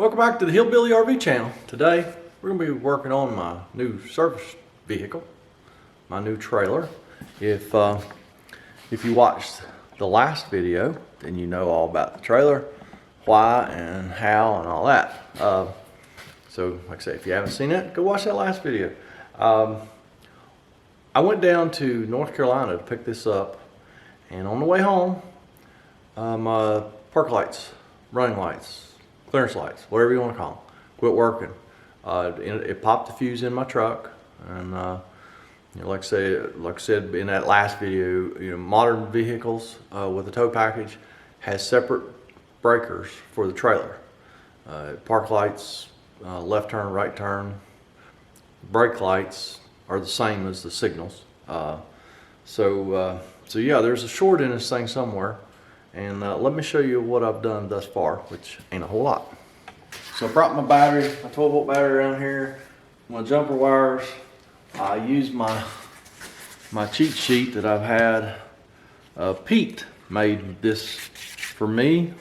Welcome back to the Hillbilly RV channel. Today we're going to be working on my new service vehicle, my new trailer. If you watched the last video, then you know all about the trailer, why and how and all that. So like I said, if you haven't seen it, go watch that last video. I went down to North Carolina to pick this up, and on the way home, my park lights, running lights, clearance lights, whatever you want to call them, quit working. It popped the fuse in my truck, and like I said in that last video, modern vehicles with a tow package has separate breakers for the trailer. Park lights, left turn, right turn, brake lights are the same as the signals. So yeah, there's a short in this thing somewhere. And let me show you what I've done thus far, which ain't a whole lot. So I brought my battery, my 12-volt battery around here, my jumper wires. I used my cheat sheet that I've had. Pete made this for me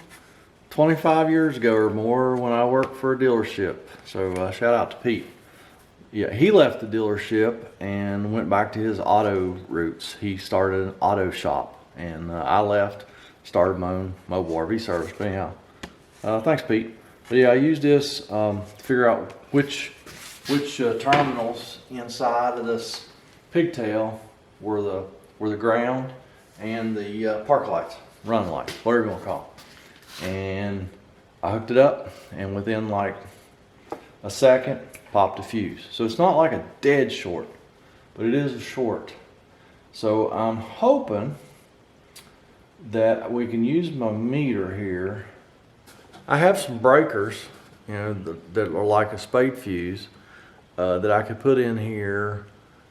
25 years ago or more when I worked for a dealership. So shout out to Pete. Yeah, he left the dealership and went back to his auto roots. He started an auto shop, and I left. Started my own mobile RV service. But anyhow, thanks Pete. But yeah, I used this to figure out which terminals inside of this pigtail were the ground and the park lights, running lights, whatever you want to call them. And I hooked it up, and within like a second, popped a fuse. So it's not like a dead short, but it is a short. So I'm hoping that we can use my meter here. I have some breakers, that are like a spade fuse that I could put in here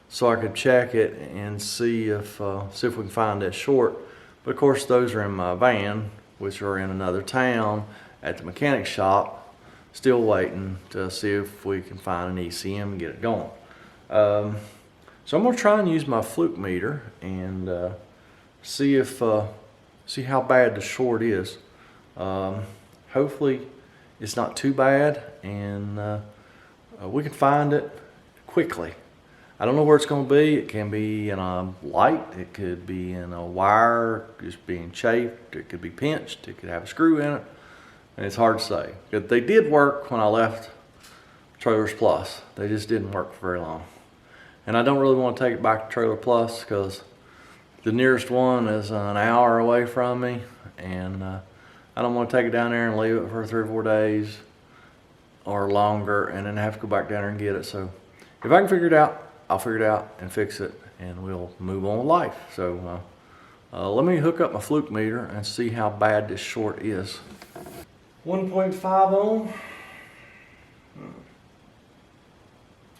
so I could check it and see if we can find that short. But of course, those are in my van, which are in another town at the mechanic shop, still waiting to see if we can find an ECM and get it going. So I'm gonna try and use my fluke meter and see how bad the short is. Hopefully it's not too bad, and we can find it quickly. I don't know where it's going to be. It can be in a light, it could be in a wire just being chafed, it could be pinched, it could have a screw in it, and it's hard to say. But they did work when I left Trailers Plus. They just didn't work for very long. And I don't really want to take it back to Trailer Plus because the nearest one is an hour away from me, and I don't want to take it down there and leave it for 3 or 4 days or longer and then have to go back down there and get it. So if I can figure it out, I'll figure it out and fix it, and we'll move on with life. So let me hook up my fluke meter and see how bad this short is. 1.5 ohm.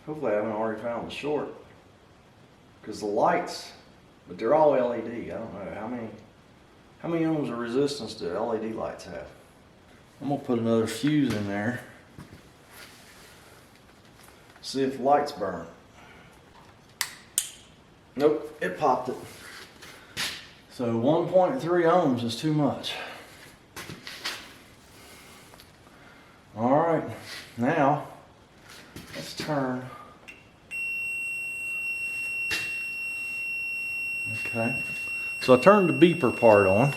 Hopefully I haven't already found the short, because the lights, but they're all LED. I don't know how many ohms of resistance do LED lights have. I'm gonna put another fuse in there. See if the lights burn. Nope, it popped it. So 1.3 ohms is too much. All right, now let's turn. Okay, so I turned the beeper part on.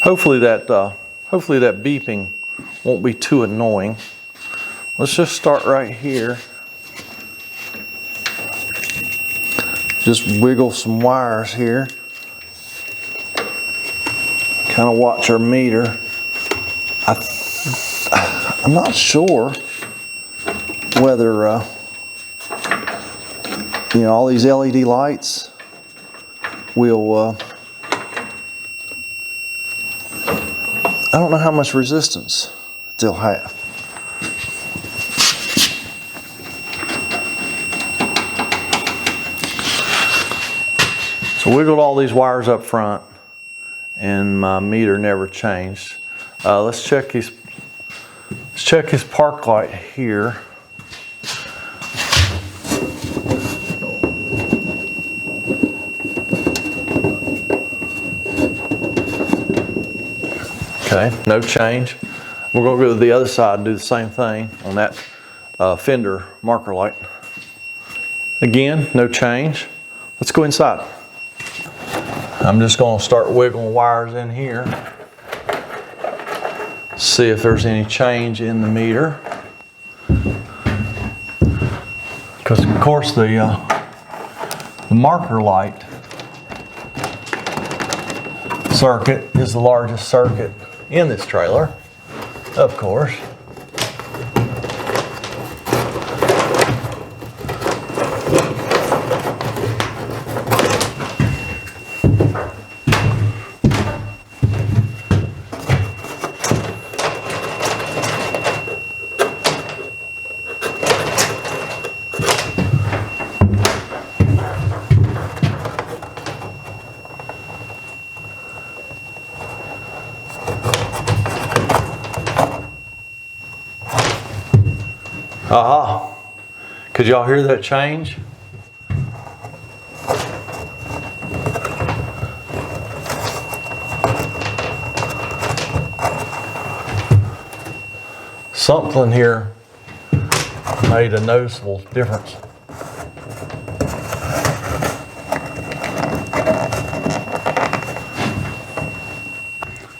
Hopefully that beeping won't be too annoying. Let's just start right here. Just wiggle some wires here. Kind of watch our meter. I'm not sure whether all these LED lights will I don't know how much resistance they'll have. So wiggled all these wires up front, and my meter never changed. Let's check his park light here. Okay, no change. We're going to go to the other side and do the same thing on that fender marker light. Again, no change. Let's go inside. I'm just going to start wiggling wires in here. See if there's any change in the meter. Because of course the marker light circuit is the largest circuit in this trailer, of course. Aha, could y'all hear that change? Something here made a noticeable difference.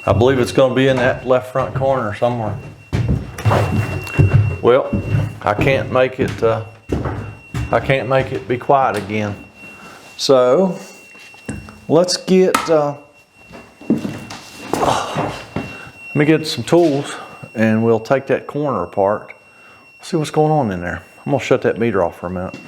I believe it's going to be in that left front corner somewhere. Well, I can't make it be quiet again. So let's get let me get some tools and we'll take that corner apart. See what's going on in there. I'm gonna shut that meter off for a minute.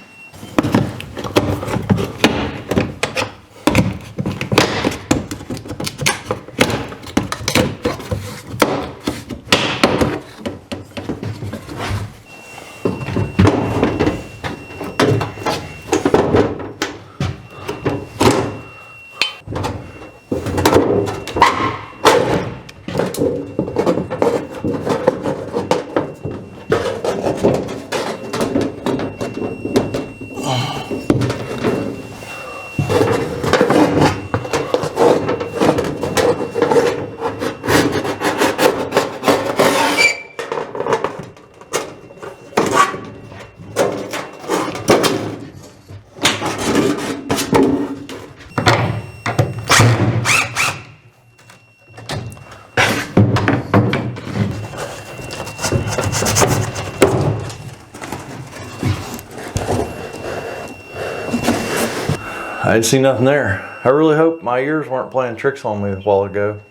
I didn't see nothing there. I really hope my ears weren't playing tricks on me a while ago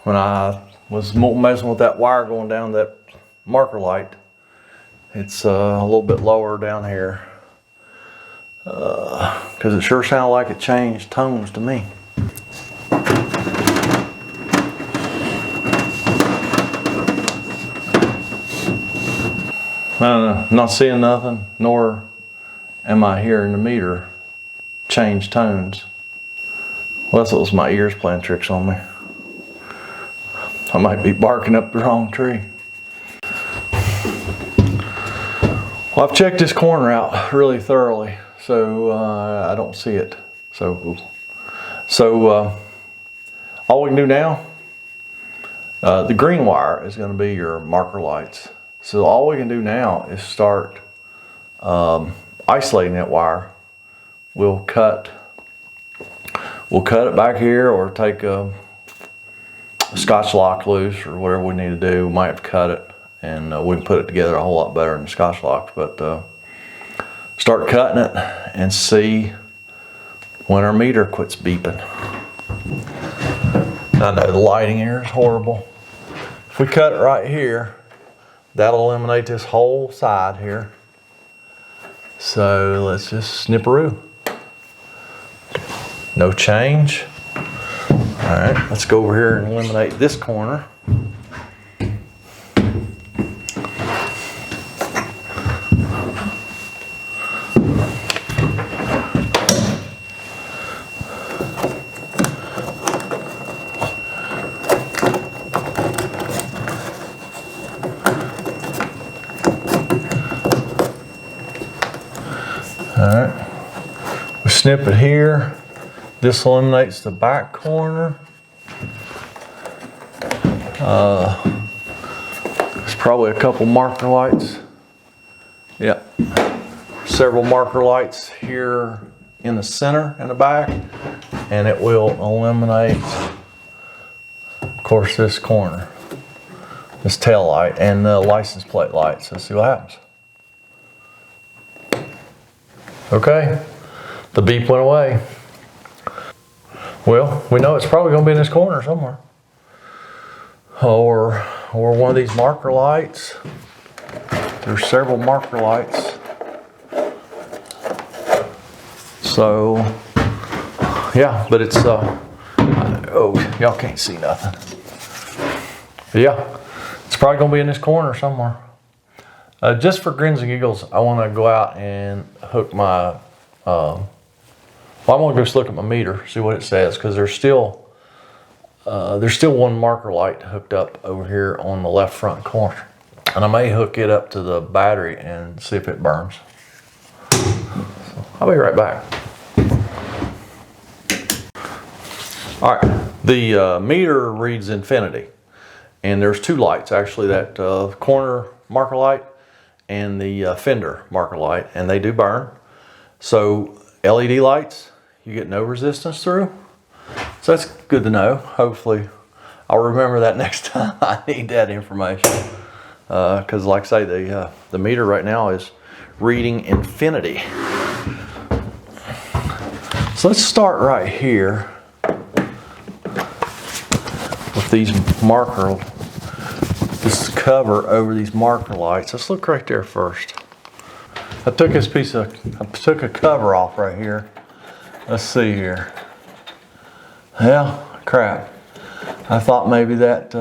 when I was messing with that wire going down that marker light. It's a little bit lower down here because it sure sounded like it changed tones to me. I don't know, not seeing nothing, nor am I hearing the meter change tones. Well, that's what was my ears playing tricks on me. I might be barking up the wrong tree. Well, I've checked this corner out really thoroughly, so I don't see it. So all we can do now, the green wire is going to be your marker lights. So all we can do now is start isolating that wire. We'll cut it back here, or take a Scotch lock loose, or whatever we need to do. We might have to cut it, and we can put it together a whole lot better than Scotch locks. But start cutting it and see when our meter quits beeping. I know the lighting here is horrible. If we cut it right here, that'll eliminate this whole side here. So let's just snipperoo. No change. All right, let's go over here and eliminate this corner. All right, we snip it here. This eliminates the back corner. There's probably a couple marker lights. Yep. Several marker lights here in the center and the back, and it will eliminate, of course, this corner, this tail light, and the license plate lights. Let's see what happens. Okay, the beep went away. Well, we know it's probably going to be in this corner somewhere, or one of these marker lights. There's several marker lights. So, yeah, but it's, oh, y'all can't see nothing. But yeah, it's probably gonna be in this corner somewhere. Just for grins and giggles, I wanna go out and hook my, well, I wanna just look at my meter, see what it says, because there's still one marker light hooked up over here on the left front corner. And I may hook it up to the battery and see if it burns. So I'll be right back. All right, the meter reads infinity. And there's two lights, actually, that corner marker light and the fender marker light, and they do burn. So LED lights, you get no resistance through. So that's good to know. Hopefully I'll remember that next time I need that information. Because like I say, the meter right now is reading infinity. So let's start right here with these this cover over these marker lights. Let's look right there first. I took a cover off right here. Let's see here. Yeah, crap. I thought maybe that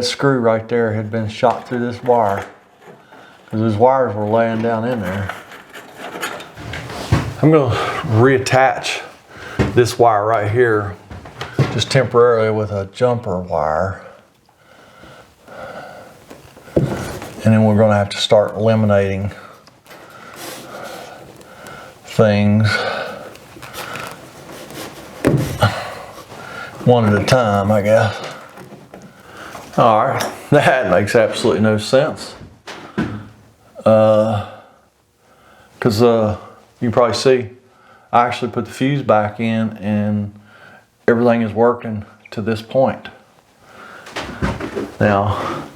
screw right there had been shot through this wire, because those wires were laying down in there. I'm going to reattach this wire right here just temporarily with a jumper wire, and then we're going to have to start eliminating things one at a time, I guess. All right, that makes absolutely no sense. Because you can probably see, I actually put the fuse back in and everything is working to this point. Now,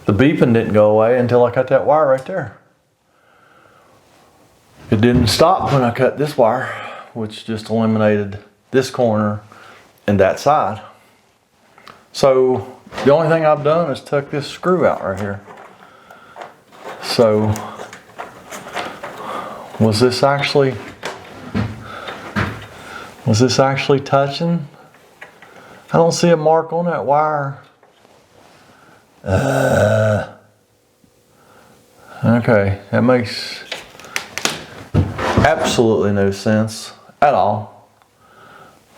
the beeping didn't go away until I cut that wire right there. It didn't stop when I cut this wire, which just eliminated this corner and that side. So the only thing I've done is tuck this screw out right here. So was this actually touching? I don't see a mark on that wire. Okay, that makes absolutely no sense at all.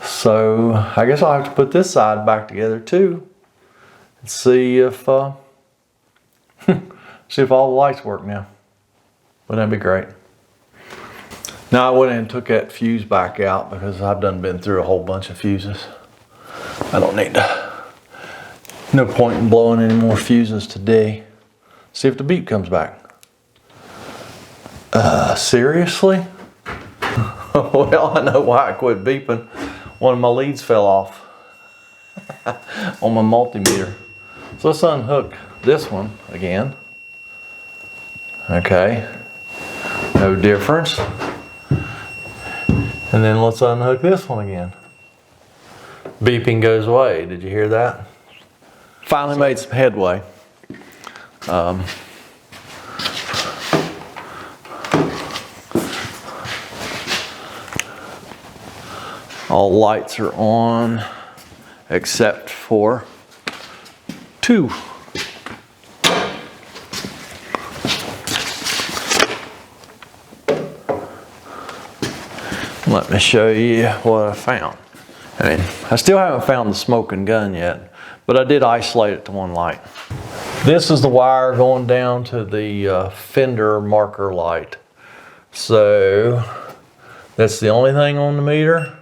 So I guess I'll have to put this side back together too and see if see if all the lights work now. Wouldn't that be great? Now I went and took that fuse back out because I've been through a whole bunch of fuses. I don't need to. No point in blowing any more fuses today. See if the beep comes back. Seriously? Well, I know why I quit beeping. One of my leads fell off on my multimeter. So let's unhook this one again. Okay, no difference. And then let's unhook this one again. Beeping goes away. Did you hear that? Finally made some headway. All lights are on except for two. Let me show you what I found. I mean, I still haven't found the smoking gun yet, but I did isolate it to one light. This is the wire going down to the fender marker light. So that's the only thing on the meter.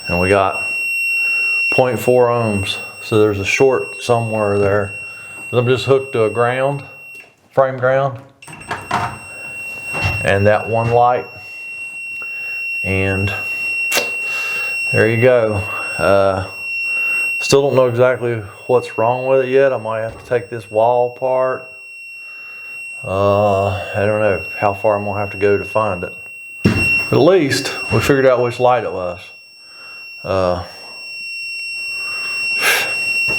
And we got 0.4 ohms. So there's a short somewhere there. I'm just hooked to a ground, frame ground, and that one light, and there you go. Still don't know exactly what's wrong with it yet. I might have to take this wall apart. I don't know how far I'm gonna have to go to find it. But at least we figured out which light it was.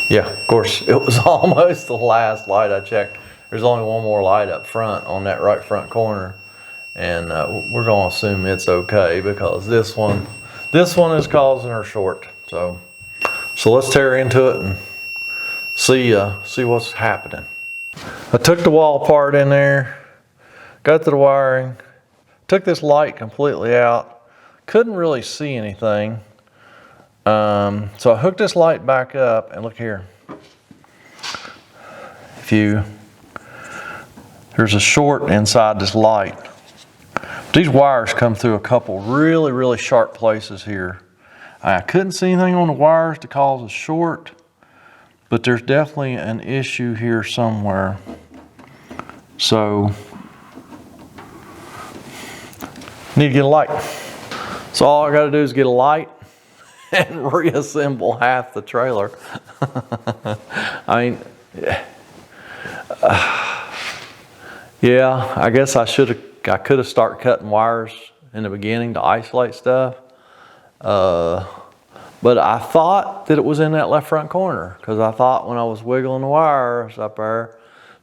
Yeah, of course, it was almost the last light I checked. There's only one more light up front on that right front corner. And we're gonna assume it's okay because this one is causing her short. So let's tear into it and see what's happening. I took the wall apart in there, got to the wiring, took this light completely out. Couldn't really see anything. So I hooked this light back up, and look here. There's a short inside this light. These wires come through a couple really, really sharp places here. I couldn't see anything on the wires to cause a short, but there's definitely an issue here somewhere. So, need to get a light. So all I gotta do is get a light and reassemble half the trailer. I mean, yeah, I guess I could have started cutting wires in the beginning to isolate stuff. But I thought that it was in that left front corner because I thought when I was wiggling the wires up there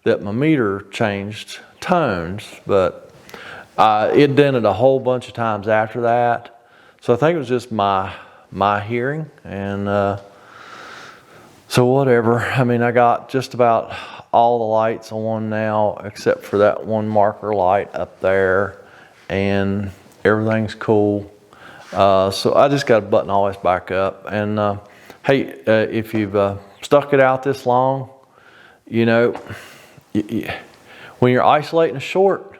that my meter changed tones, but it dented a whole bunch of times after that. So I think it was just my hearing, and so whatever. I mean, I got just about all the lights on now except for that one marker light up there, and everything's cool. So I just got to button all this back up. And hey, if you've stuck it out this long, you know, when you're isolating a short,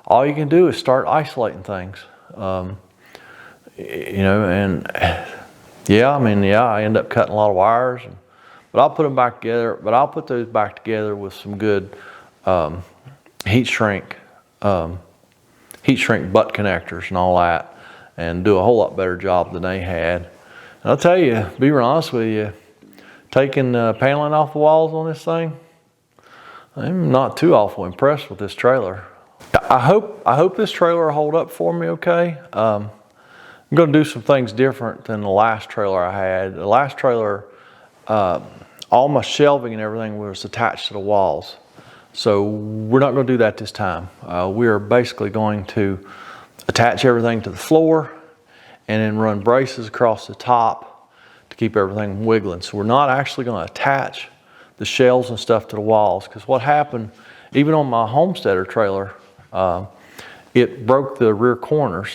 all you can do is start isolating things. You know, and yeah, I mean, yeah, I end up cutting a lot of wires, but I'll put them back together. But I'll put those back together with some good heat shrink butt connectors and all that, and do a whole lot better job than they had. And I'll tell you, be real honest with you, taking paneling off the walls on this thing, I'm not too awful impressed with this trailer. I hope this trailer will hold up for me okay. I'm going to do some things different than the last trailer I had. The last trailer, all my shelving and everything was attached to the walls. So we're not going to do that this time. We are basically going to attach everything to the floor and then run braces across the top to keep everything wiggling. So we're not actually going to attach the shelves and stuff to the walls, because what happened, even on my Homesteader trailer, it broke the rear corners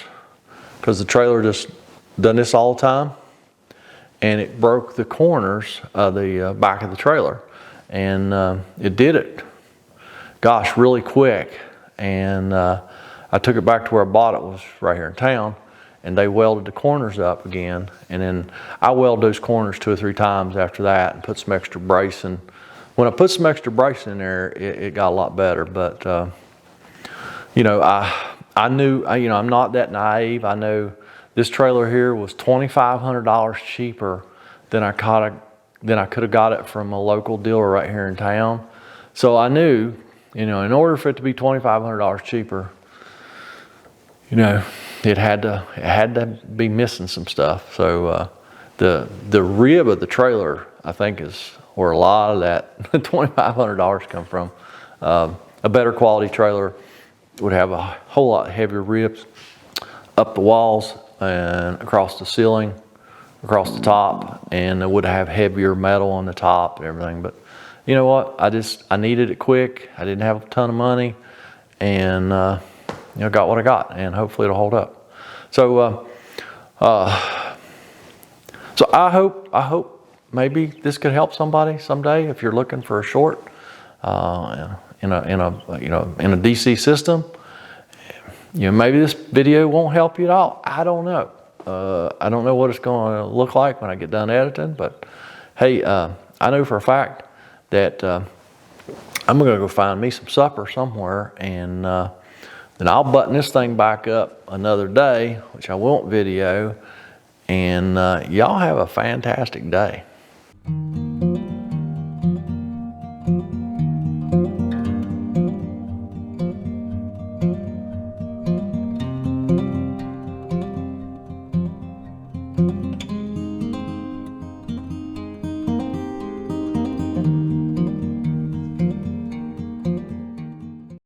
because the trailer just done this all the time, and it broke the corners of the back of the trailer, and it did it, gosh, really quick. And I took it back to where I bought it, was right here in town, and they welded the corners up again, and then I welded those corners 2 or 3 times after that and put some extra bracing. When I put some extra bracing in there, it got a lot better. But you know, I knew, you know, I'm not that naive. I know this trailer here was $2,500 cheaper than I could have got it from a local dealer right here in town. So I knew, you know, in order for it to be $2,500 cheaper, you know, it had to be missing some stuff. So the rib of the trailer, I think, is where a lot of that $2,500 come from. A better quality trailer would have a whole lot heavier ribs up the walls and across the ceiling, across the top, and it would have heavier metal on the top and everything. But you know what? I needed it quick. I didn't have a ton of money, and you know, got what I got, and hopefully it'll hold up. So so I hope maybe this could help somebody someday if you're looking for a short in a DC system. You know, maybe this video won't help you at all. I don't know. I don't know what it's going to look like when I get done editing, but hey, I know for a fact that I'm gonna go find me some supper somewhere, and then I'll button this thing back up another day, which I won't video, and y'all have a fantastic day. Thank you.